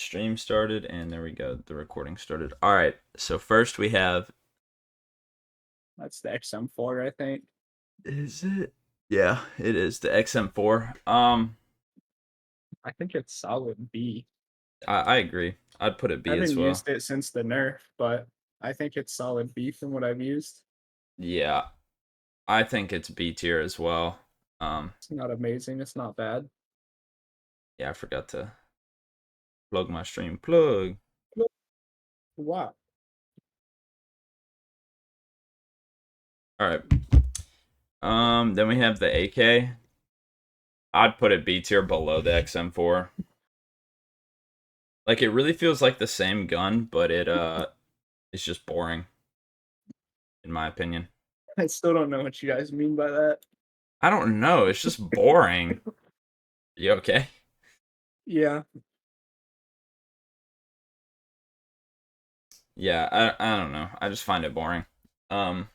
Stream started, and there we go. The recording started. All right. So first we have. That's the XM4, I think. Is it? Yeah, it is the XM4. I think it's solid B. I agree. I'd put it I B as haven't well. used it since the nerf, but I think it's solid B from what I've used. Yeah, I think it's B tier as well. It's not amazing. It's not bad. Yeah, I forgot to plug my stream. Plug. Wow. All right. Then we have the AK. I'd put it B tier below the XM4. Like it really feels like the same gun, but it's just boring, in my opinion. I still don't know what you guys mean by that. I don't know. It's just boring. You okay? Yeah. Yeah, I don't know. I just find it boring. Um,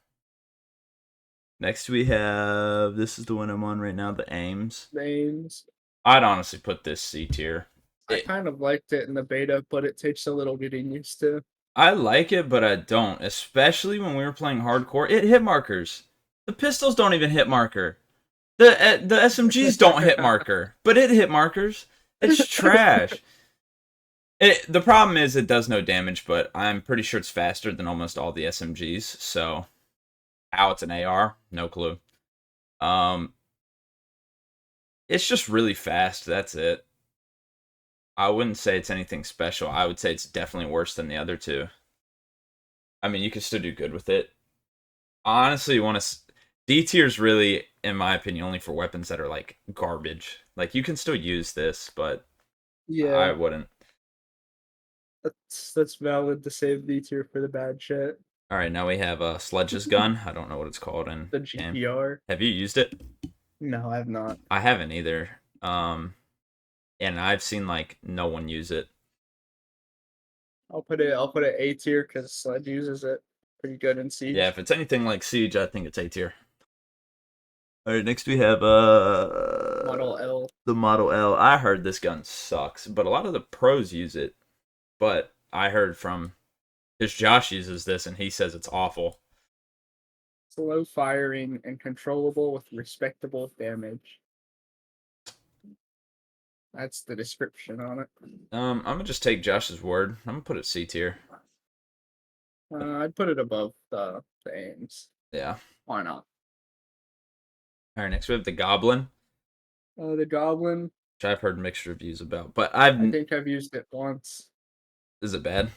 Next we have this is the one I'm on right now, the Ames. Names. I'd honestly put this C tier. I It, kind of liked it in the beta, but it takes a little getting used to. I like it, but I don't. Especially when we were playing hardcore, it hit markers. The pistols don't even hit marker. The SMGs don't hit marker, but it hit markers. It's trash. The problem is it does no damage, but I'm pretty sure it's faster than almost all the SMGs. So how it's an AR, no clue. Um, it's just really fast. That's it. I wouldn't say it's anything special. I would say it's definitely worse than the other two. I mean, you can still do good with it. Honestly, you want to. D tier is really, in my opinion, only for weapons that are like garbage. Like you can still use this, but I Yeah, wouldn't. that's valid to save B tier for the bad shit. All right, now we have Sledge's gun. I don't know what it's called in The game. GPR. Have you used it? No, I have not. I haven't either. And I've seen like no one use it. I'll put it A tier because Sledge uses it pretty good in Yeah, Siege. if it's anything like Siege, I think it's A tier. All right, next we have Model L. the Model L. I heard this gun sucks, but a lot of the pros use it. But I heard from because Josh uses this and he says it's awful. Slow firing and controllable with respectable damage. That's the description on it. I'm gonna just take Josh's word. I'm gonna put it C tier. I'd put it above the aims. Yeah. Why not? All right, next we have the Goblin, The Goblin. which I've heard mixed reviews about. But I think I've used it once. is it bad?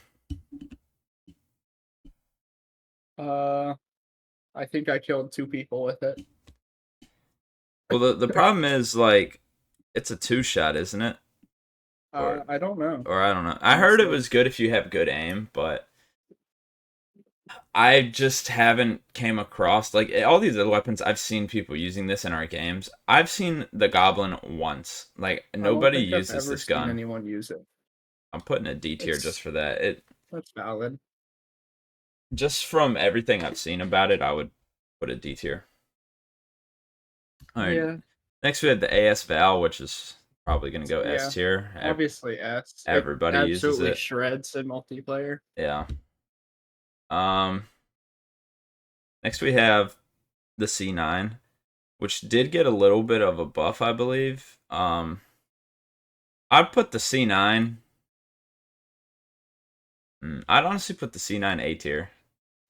Uh, I think I killed 2 people with it. Well, the problem is like it's a two shot, isn't it? Or I don't know. or I don't know. I heard it Honestly, was good if you have good aim, but I just haven't came across like all these other weapons. I've seen people using this in our games. I've seen the Goblin once. Like I don't nobody think I've uses ever this seen gun. anyone use it. I'm putting a D tier just It's for that. It That's valid. just from everything I've seen about it, I would put a D tier. All right. Yeah, Next we have the AS Val, which is probably gonna go S yeah. tier. Obviously, S. It Everybody uses absolutely it. shreds in multiplayer. Yeah. Um. Next we have the C9, which did get a little bit of a buff, I believe. I'd put the C9. I'd honestly put the C9 A tier.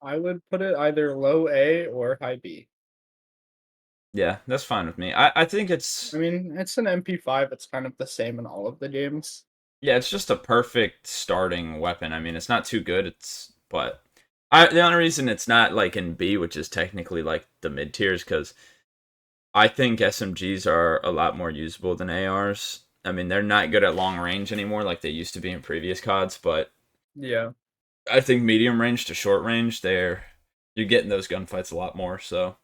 I would put it either low A or high B. Yeah, that's fine with me. I think it's I mean, it's an MP5. It's kind of the same in all of the games. yeah, it's just a perfect starting weapon. I mean, it's not too good. The only reason it's not like in B, which is technically like the mid tiers, because I think SMGs are a lot more usable than ARs. I mean, they're not good at long range anymore like they used to be in previous CODs, but Yeah. I think medium range to short range, you're getting those gunfights a lot more. So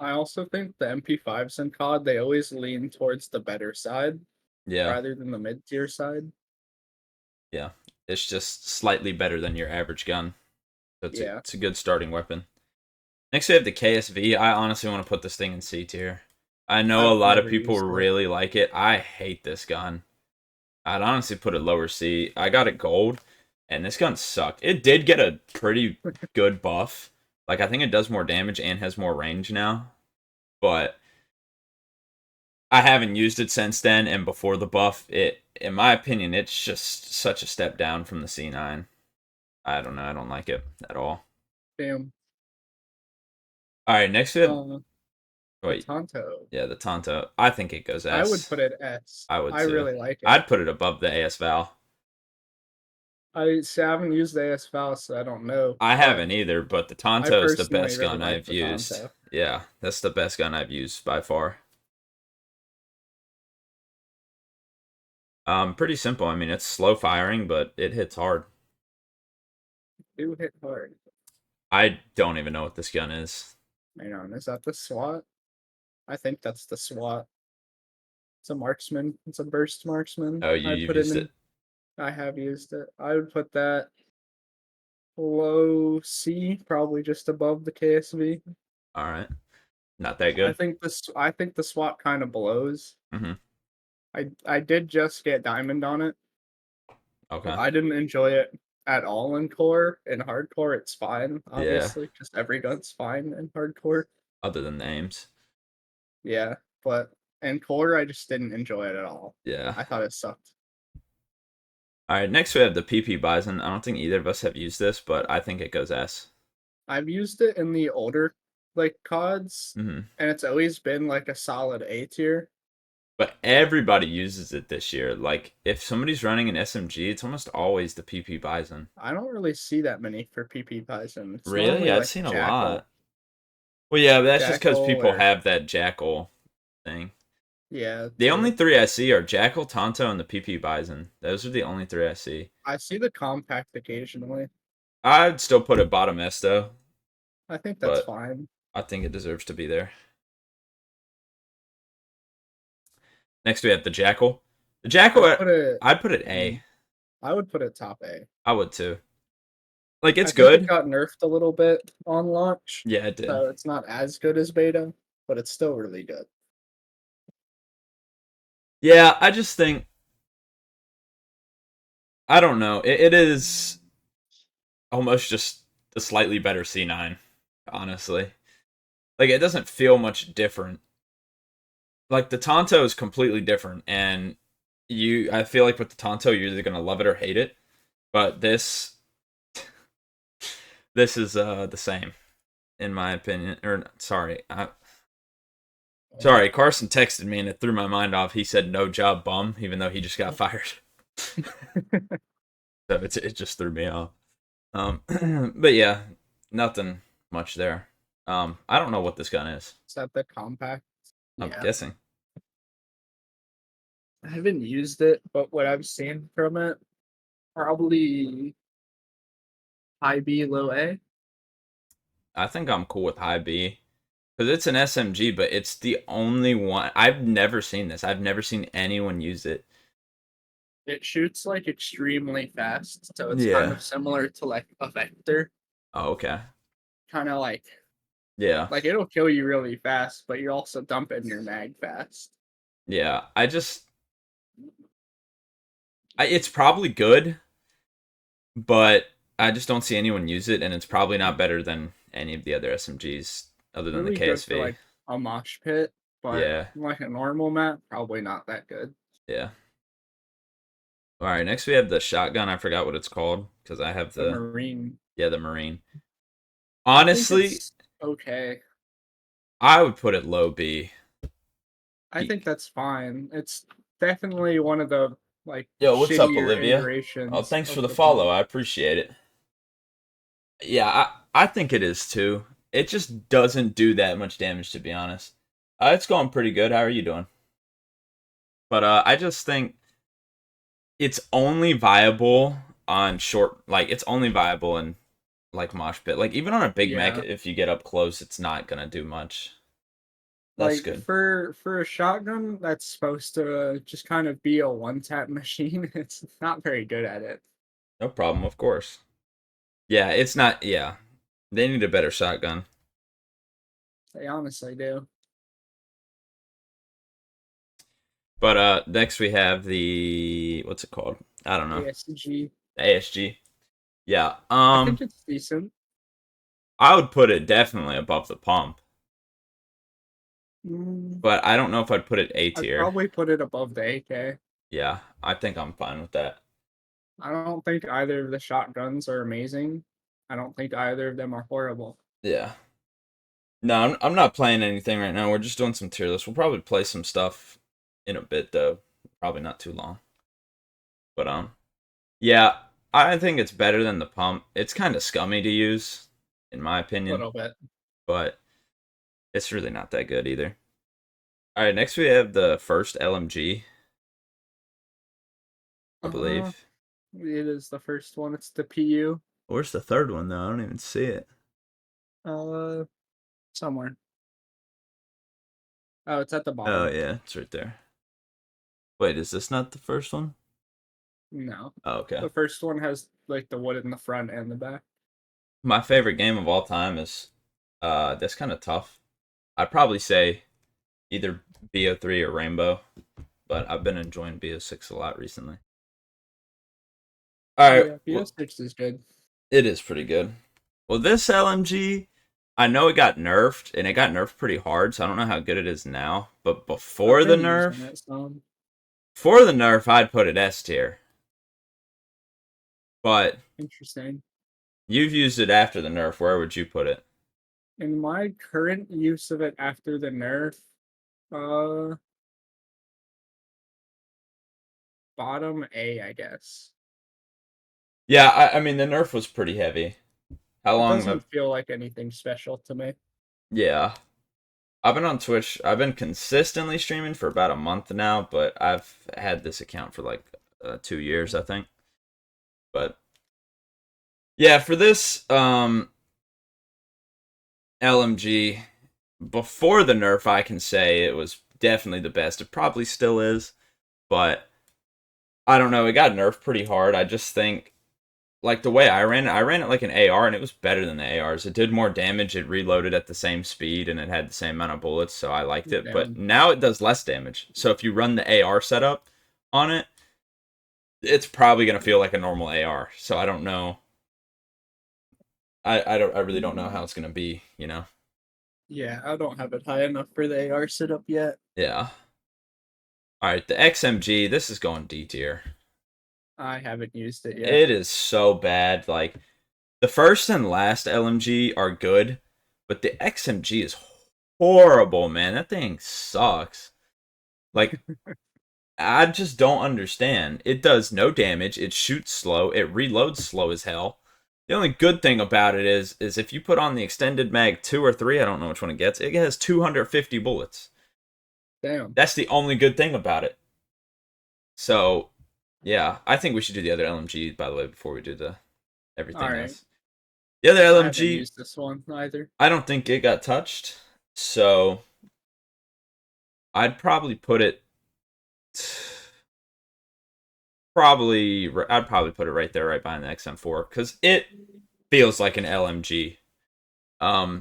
I also think the MP5s in COD, they always lean towards the better side yeah, rather than the mid tier side. yeah, it's just slightly better than your average gun. So Yeah. it's a good starting weapon. Next we have the KSV. I honestly want to put this thing in C tier. I know a I've lot of never people used it. really like it. I hate this gun. I'd honestly put it lower C. I got it gold, and this gun sucked. It did get a pretty good buff. Like, I think it does more damage and has more range now. But I haven't used it since then, and before the buff, in my opinion, it's just such a step down from the C9. I don't know. I don't like it at all. Damn. All right, next we have. Uh, the Wait, Tonto. yeah, the Tonto. I think it goes I would S. put it S. I would I too. really like it. I'd put it above the AS Val. I see. I haven't used the AS Val, so I don't know. I But haven't either, but the I Tonto is the personally best really gun like I've the used. Tonto. Yeah, that's the best gun I've used by far. Pretty simple. I mean, it's slow firing, but it hits hard. Do hit hard. I don't even know what this gun is. Hang on, is that the SWAT? I think that's the SWAT. It's a marksman. It's a burst marksman. Oh, I'd you've put it used in. it. I have used it. I would put that low C, probably just above the KSV. All right, not that good. I think the SWAT kind of blows. Mm-hmm. I did just get diamond on it, but Okay. I didn't enjoy it at all in core. In hardcore, it's fine, Yeah. obviously, because every gun's fine in hardcore. Other than the aims. Yeah, but in core, I just didn't enjoy it at all. Yeah. I thought it sucked. All right. Next we have the PP Bison. I don't think either of us have used this, but I think it goes S. I've used it in the older like CODs, Mm-hmm. and it's always been like a solid A tier. But everybody uses it this year. Like, if somebody's running an SMG, it's almost always the PP Bison. I don't really see that many for PP Bison. It's Really? normally I've like seen a lot. Jackal, Well, yeah, that's just because Jackal, people or have that Jackal thing. yeah, The only true. three I see are Jackal, Tonto, and the PP Bison. Those are the only three I see. I see the compact occasionally. I'd still put it bottom S though, I think that's but fine. I think it deserves to be there. Next we have the Jackal. The Jackal, I'd put it. I'd put it mm, A. I would put it top A. I would too. Like, I it's think it good. got nerfed a little bit on launch, Yeah, it did. so it's not as good as beta, but it's still really good. Yeah, I just think I don't know. It is almost just a slightly better C9, honestly. Like, it doesn't feel much different. Like, the Tonto is completely different, and I feel like with the Tonto you're either gonna love it or hate it. But this is the same, in my opinion. Or sorry, Carson texted me and it threw my mind off. He said no job bum, even though he just got fired. So it just threw me off. But yeah, nothing much there. I don't know what this gun is. Is that the compact? I'm Yeah. guessing. I haven't used it, but what I've seen from it, probably high B, low A. I think I'm cool with high B because it's an SMG, but it's the only one I've never seen this. I've never seen anyone use it. It shoots like extremely fast, so it's kind Yeah. of similar to like a vector. Oh, okay. Kind of Yeah. like it'll kill you really fast, but you're also dumping your mag fast. Yeah. It's probably good, but I just don't see anyone use it, and it's probably not better than any of the other SMGs other than the Really good for KSV. like a mosh pit, but Yeah. like a normal map, probably not that good. Yeah. All right, next we have the shotgun. I forgot what it's called because I have The the Marine, yeah, the Marine. I think Honestly, it's okay. I would put it low B. I think that's fine. It's definitely one of the like Yo, what's up, shittier Olivia? Oh, iterations thanks for of the the follow. pump. I appreciate it. Yeah, I think it is too. It just doesn't do that much damage, to be honest. It's going pretty good. How are you doing? But I just think it's only viable on short, like it's only viable in like mosh pit. Like, even on a big mech, Yeah. if you get up close, it's not gonna do much. That's Like good. for a shotgun that's supposed to just kind of be a one tap machine, it's not very good at it. No problem, of course. Yeah, it's not. Yeah, they need a better shotgun. They honestly do. But next we have the what's it called? I don't know. ASG. The ASG. Yeah. I think it's decent. I would put it definitely above the pump, Mm, but I don't know if I'd put it A I'd tier. probably put it above the AK. Yeah, I think I'm fine with that. I don't think either of the shotguns are amazing. I don't think either of them are horrible. Yeah. No, I'm not playing anything right now. We're just doing some tier lists. We'll probably play some stuff in a bit though. Probably not too long. But yeah, I think it's better than the pump. It's kind of scummy to use, in my A opinion, little bit. but it's really not that good either. All right, next we have the first LMG, I Uh, believe. it is the first one. It's the PU. Where's the third one though? I don't even see it. Uh, somewhere. Oh, it's at the Oh bottom. yeah, it's right there. Wait, is this not the first one? No, Oh, okay. the first one has like the wood in the front and the back. My favorite game of all time is that's kind of tough. I'd probably say either BO3 or Rainbow, but I've been enjoying BO6 a lot recently. All right, Yeah, well, BO6 is good. it is pretty good. Well, this LMG, I know it got nerfed, and it got nerfed pretty hard, so I don't know how good it is now. But I've been using it some. before the nerf, I'd put it S tier. But Interesting. you've used it after the nerf. Where would you put it? In my current use of it after the nerf, uh, bottom A, I guess. Yeah, I mean the nerf was pretty heavy. How It long? doesn't feel like anything special to me. Yeah, I've been on Twitch. I've been consistently streaming for about a month now, but I've had this account for like 2 years, I think. But yeah, for this LMG, before the nerf, I can say it was definitely the best. It probably still is, but I don't know. It got nerfed pretty hard. I just think, like the way I ran it like an AR, and it was better than the ARs. It did more damage. It reloaded at the same speed, and it had the same amount of bullets, so I liked it. But Damn. now it does less damage. So if you run the AR setup on it, it's probably gonna feel like a normal AR. So I don't know. I really don't know how it's gonna be. Yeah, I don't have it high enough for the AR setup yet. Yeah. All right, the XMG. This is going D tier. I haven't used it yet. It is so bad. Like the first and last LMG are good, but the XMG is horrible, man. That thing sucks. Like I just don't understand. It does no damage. It shoots slow. It reloads slow as hell. The only good thing about it is if you put on the extended mag 2 or 3, I don't know which one it gets. It has 250 bullets. Damn. That's the only good thing about it. So, yeah, I think we should do the other LMG by the way before we do the All everything right. else. The other I haven't LMG, used this one either. I don't think it got touched. So, I'd probably put it I'd probably put it right there, right behind the XM4, because it feels like an LMG.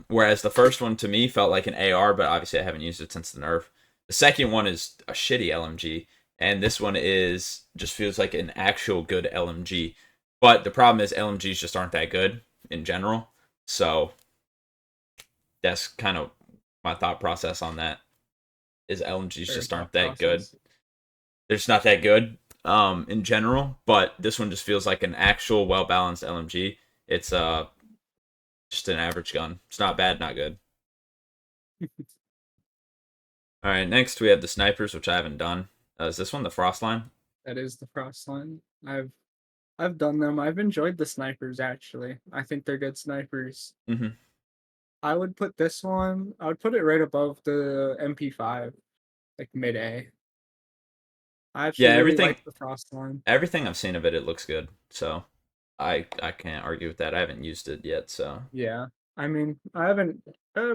Whereas the first one to me felt like an AR, but obviously I haven't used it since the nerf. The second one is a shitty LMG, and this one is just feels like an actual good LMG. But the problem is LMGs just aren't that good in general. So that's kind of my thought process on that. Is LMGs Fair just aren't thought that good. process. They're just not that good in general, but this one just feels like an actual well balanced LMG. It's just an average gun. It's not bad, not good. All right, next we have the snipers, which I haven't done. Is this one the frost line? That is the frost line. I've done them. I've enjoyed the snipers actually. I think they're good snipers. Mm-hmm. I would put this one. I would put it right above the MP5, like mid A. I Yeah, actually really like the frost line. everything I've seen of it, it looks good. So I can't argue with that. I haven't used it yet, so Yeah, I mean, I haven't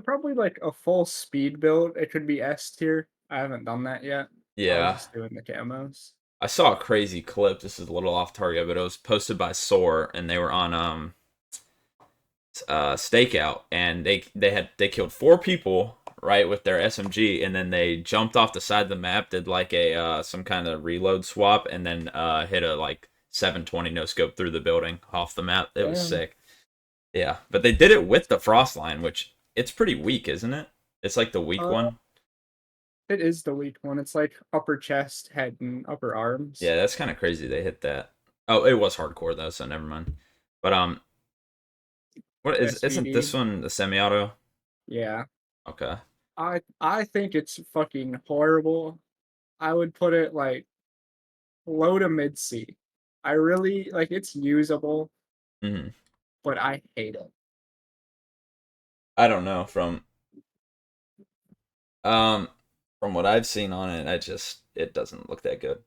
probably like a full speed build. It could be S tier. I haven't done that yet. I was yeah. just doing the camos. I saw a crazy clip. This is a little off target, but it was posted by Soar, and they were on stakeout, and they killed 4 people right, with their SMG, and then they jumped off the side of the map, did like a some kind of reload swap, and then hit a like 720 no scope through the building off the map. It was Damn. sick. Yeah, but they did it with the frost line, which it's pretty weak, isn't it? It's like the weak Uh, one. it is the weak one. It's like upper chest, head, and upper arms. Yeah, that's kind of crazy they hit that. Oh, it was hardcore though, so never mind. But what is isn't this SVD. one the semi-auto? Yeah. Okay. I think it's fucking horrible. I would put it like low to mid C. I really like it's usable, Hmm. but I hate it. I don't know um from what I've seen on it, it doesn't look that good.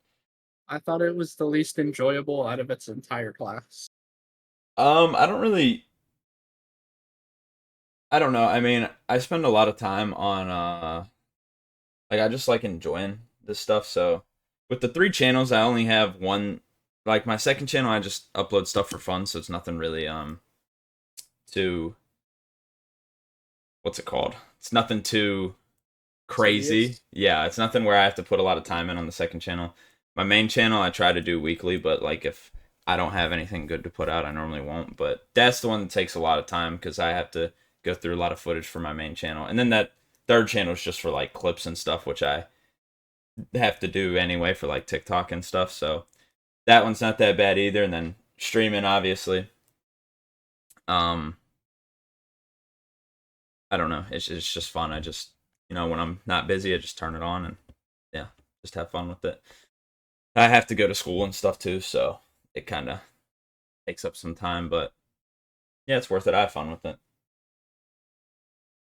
I thought it was the least enjoyable out of its entire class. I don't really I don't know. I mean, I spend a lot of time on like I just like enjoying this stuff. So with the three channels, I only have one. Like my second channel, I just upload stuff for fun, so it's nothing really too what's it called? It's nothing too crazy. Serious? Yeah, it's nothing where I have to put a lot of time in on the second channel. My main channel, I try to do weekly, but like if I don't have anything good to put out, I normally won't. But that's the one that takes a lot of time because I have to go through a lot of footage for my main channel, and then that third channel is just for like clips and stuff, which I have to do anyway for like TikTok and stuff. So that one's not that bad either. And then streaming, obviously. Um, I don't know. It's just fun. I just when I'm not busy, I just turn it on and yeah, just have fun with it. I have to go to school and stuff too, so it kind of takes up some time. But yeah, it's worth it. I have fun with it.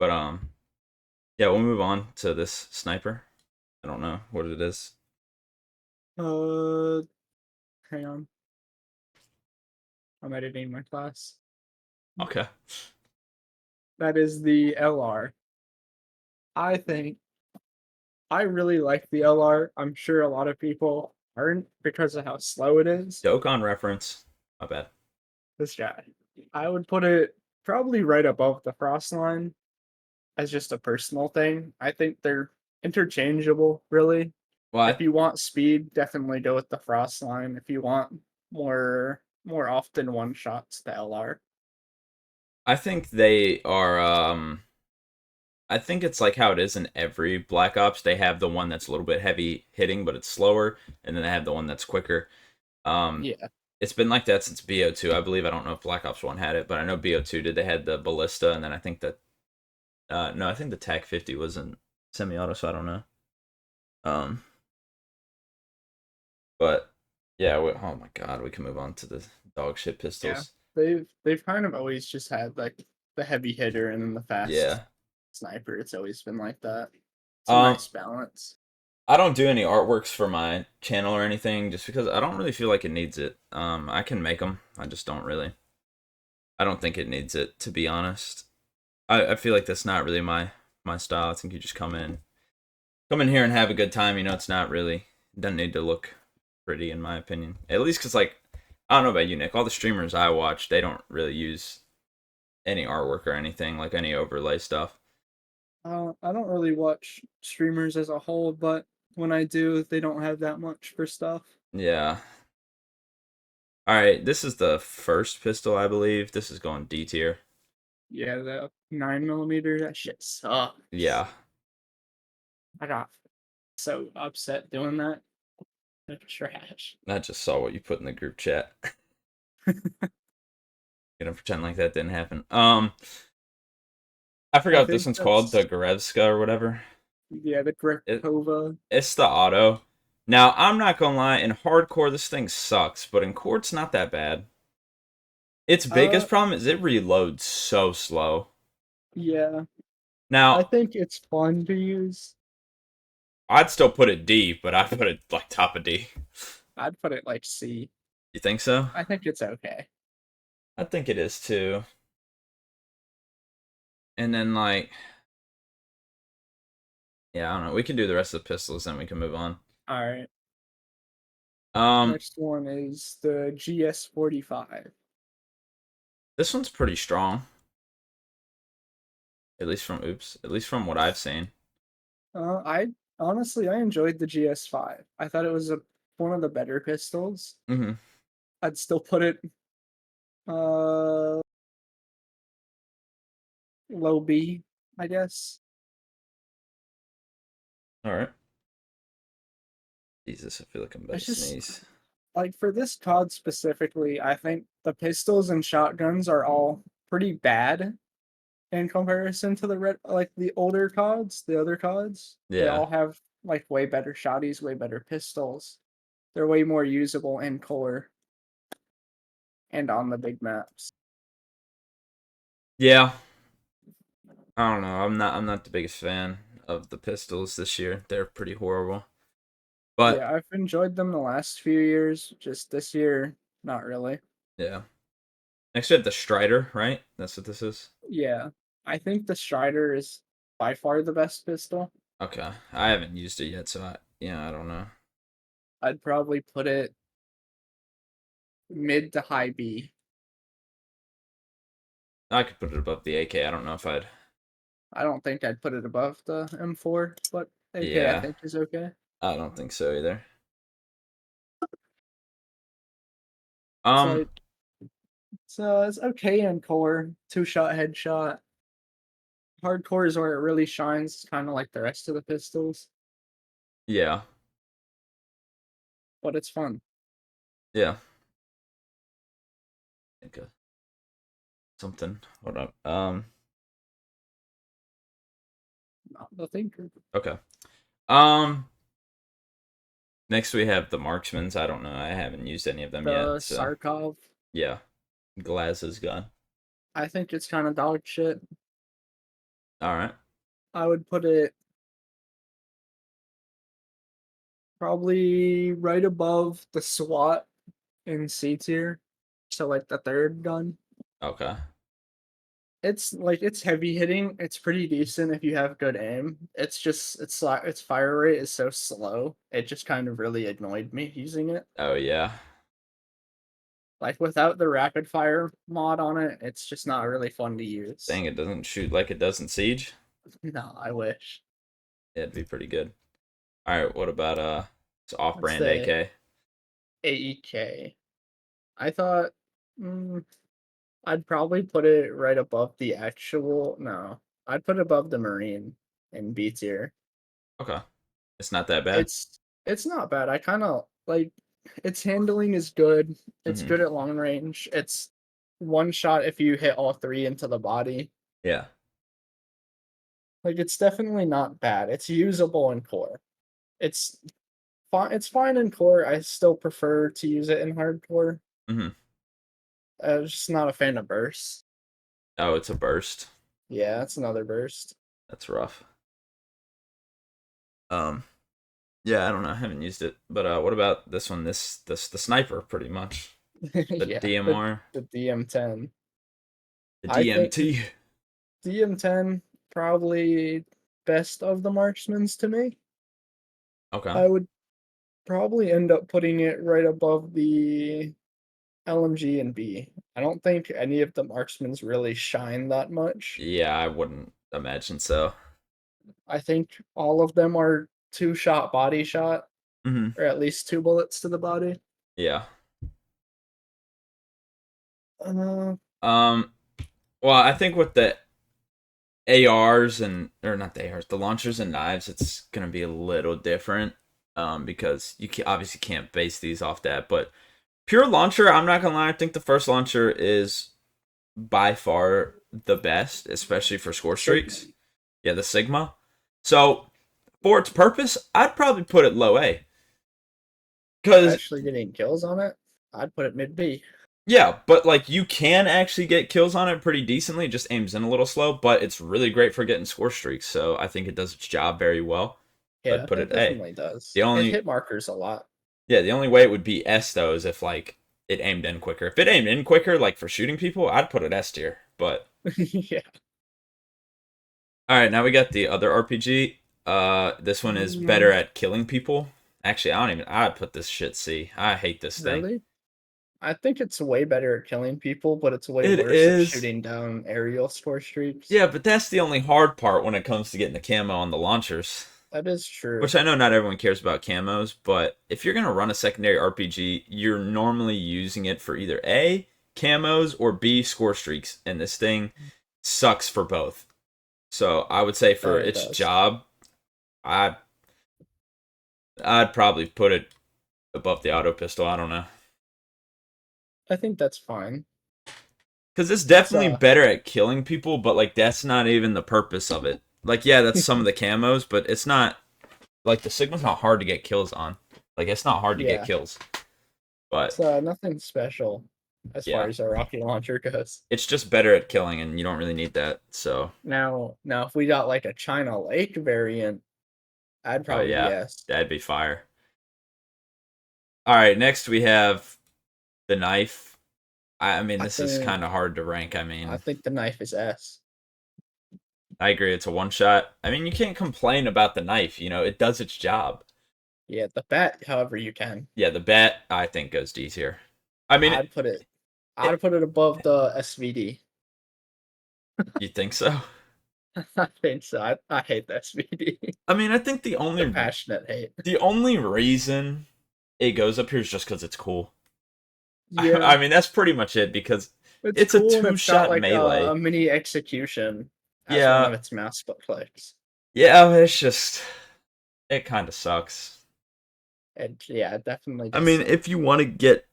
But yeah, we'll move on to this sniper. I don't know what it is. Uh, hang on. I'm editing my class. Okay. That is the LR. I think I really like the LR. I'm sure a lot of people aren't because of how slow it is. Dokkan reference. My bad. This guy. I would put it probably right above the frost line as just a personal thing. I think they're interchangeable, really. Well, If you want speed, definitely go with the frost line. If you want more often one shots, the LR. I think they are. I think it's like how it is in every Black Ops. They have the one that's a little bit heavy hitting, but it's slower, and then they have the one that's quicker. Um, Yeah. it's been like that since BO2, I believe. I don't know if Black Ops 1 had it, but I know BO2 did. They had the ballista, and then I think that no, I think the TAC 50 was in semi-auto, so I don't know. Um, but yeah, oh my god, we can move on to the dog shit Yeah. pistols. They've kind of always just had like the heavy hitter and then the fast Yeah. sniper. It's always been like that. It's a Um, nice balance. I don't do any artworks for my channel or anything, just because I don't really feel like it needs it. I can make them. I just don't really. I don't think it needs it, to be honest. I feel like that's not really my style. I think you just come in here and have a good time. It's not really it doesn't need to look pretty in my opinion. At least because like I don't know about you, Nick. All the streamers I watch, they don't really use any artwork or anything like any overlay stuff. I don't really watch streamers as a whole, but when I do, they don't have that much for stuff. Yeah. All right. This is the first pistol, I believe. This is going D tier. Yeah, the 9 millimeter, that shit sucks. Yeah. I got so upset doing that. They're trash. I just saw what you put in the group chat. Gonna pretend like that didn't happen. I forgot I what this think one's called, the that's Gorevska or whatever. yeah, the It, Grekova. it's the auto. Now, I'm not gonna lie, in hardcore this thing sucks, but in core it's not that bad. Its Uh, biggest problem is it reloads so slow. yeah, I Now, think it's fun to use. I'd still put it D, but I put it like top of D. I'd put it like C. You think so? I think it's okay. I think it is too. And then like, yeah, I don't know. We can do the rest of the pistols, then we can move on. All right. Um, Next one is the GS45. this one's pretty strong. At least from Oops. At least from what I've seen. I honestly I enjoyed the GS5. I thought it was one of the better pistols. Mm-hmm. I'd still put it uh low B, I guess. All right. Jesus, I feel like I'm about It's to just sneeze. like for this COD specifically, I think the pistols and shotguns are all pretty bad in comparison to the the older CODs, the other CODs. They Yeah. all have like way better shotties, way better pistols. They're way more usable in core and on the big maps. Yeah. I don't know. I'm not the biggest fan of the pistols this year. They're pretty horrible. But Yeah, I've enjoyed them the last few years. Just this year, not really. yeah. Next we have the Strider, right? That's what this is. Yeah, I think the Strider is by far the best pistol. Okay. I haven't used it yet, so I don't know. I'd probably put it mid to high B. I could put it above the AK. I don't know if I'd. I don't think I'd put it above the M4, but AK I Yeah. think is okay. I don't think so either. It's Um. like it's okay in core, two shot headshot. Hardcore is where it really shines, kind of like the rest of the pistols, Yeah. but it's fun. Yeah. Think of something. Hold up. Not the thinker. Okay. Um. Next we have the Marksmans. I don't know. I haven't used any of them yet. The So Sarkov, yeah. Glaz's gun. I think it's kind of dog shit. All right. I would put it probably right above the SWAT in C tier. So like the third gun. Okay. It's like it's heavy hitting. It's pretty decent if you have good aim. It's just its fire rate is so slow. It just kind of really annoyed me using it. Oh yeah. Like without the rapid fire mod on it, it's just not really fun to use. Dang, it doesn't shoot like it does in Siege. No, I wish. It'd be pretty good. All right. What about it's Let's off-brand say AK? AEK. I thought mm, I'd probably put it right above the actual. No, I'd put it above the Marine in B tier. Okay. It's not that bad. It's not bad. I kind of like its handling is good. It's Mm-hmm. good at long range. It's one shot if you hit all three into the body. Yeah. Like it's definitely not bad. It's usable in core. It's fine. It's fine in core. I still prefer to use it in hardcore. Mm-hmm. I'm just not a fan of bursts. Oh, it's a burst. Yeah, that's another burst. That's rough. Um. Yeah, I don't know. I haven't used it. But what about this one? This the sniper, pretty much. The Yeah, DMR, the DM10. the I think DMT. DM10 probably best of the marksmans to me. Okay. I would probably end up putting it right above the LMG and B. I don't think any of the marksmans really shine that much. Yeah, I wouldn't imagine so. I think all of them are two shot body shot, Mm-hmm. or at least two bullets to the body. Yeah. Uh, Um. Well, I think with the ARs and or not the ARs, the launchers and knives, it's gonna be a little different. Because obviously can't base these off that, but pure launcher, I'm not gonna lie, I think the first launcher is by far the best, especially for score streaks. Yeah, the Sigma. So for its purpose, I'd probably put it low A. for Cause actually getting kills on it, I'd put it mid B. yeah, but like you can actually get kills on it pretty decently. It just aims in a little slow, but it's really great for getting score streaks. So I think it does its job very well. So I'd Yeah, put it it A. definitely does. The It only hit markers a lot. Yeah, the only way it would be S though is if like it aimed in quicker. If it aimed in quicker, like for shooting people, I'd put it S tier. But Yeah. all right, now we got the other RPG. This one is better Mm, at killing people. Actually, I don't even. I'd put this shit C. I hate this thing. really? I think it's way better at killing people, but it's way It worse at is. shooting down aerial score streaks. Yeah, but that's the only hard part when it comes to getting the camo on the launchers. That is true. Which I know not everyone cares about camos, but if you're gonna run a secondary RPG, you're normally using it for either A, camos, or B, score streaks, and this thing sucks for both. So I would say No, for it its does. job, I'd I'd probably put it above the auto pistol. I don't know. I think that's fine. Because it's It's definitely better at killing people, but like that's not even the purpose of it. Like, yeah, that's some of the camos, but it's not like the Sigma's not hard to get kills on. Like it's not hard to get yeah, kills. But it's nothing special as far yeah, as a rocket launcher goes. it's just better at killing, and you don't really need that. So, Now, if we got like a China Lake variant, I'd oh probably yeah, yes. that'd be fire. All right, next we have the knife. I mean, I this is think kind of hard to rank. I I mean, think the knife is S. I agree, it's a one shot. I mean, you can't complain about the knife. You know, it does its job. Yeah, the bat, however you can. Yeah, the bat I think goes D tier. I mean, I'd put it it, I'd put it above the SVD. you think so? I think so. I hate the SVD. I mean, I think The passionate hate. the only reason it goes up here is just because it's cool. Yeah, I mean, that's pretty much it because it's it's a cool and two it's got shot like melee. a mini execution as one Yeah, of its mouse clicks. yeah, it's just it kind of sucks. And yeah, it definitely I does mean, suck. if you want to get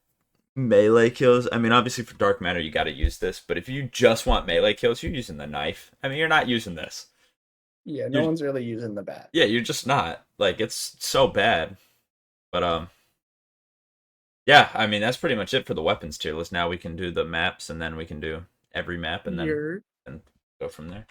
melee kills, I mean, obviously for dark matter you got to use this, but if you just want melee kills, you're using the knife. I mean, you're not using this. Yeah, no You're one's really using the bat. yeah, you're just not. Like it's so bad. But yeah, I mean that's pretty much it for the weapons tier list. Now we can do the maps and then we can do every map and then You're and go from there.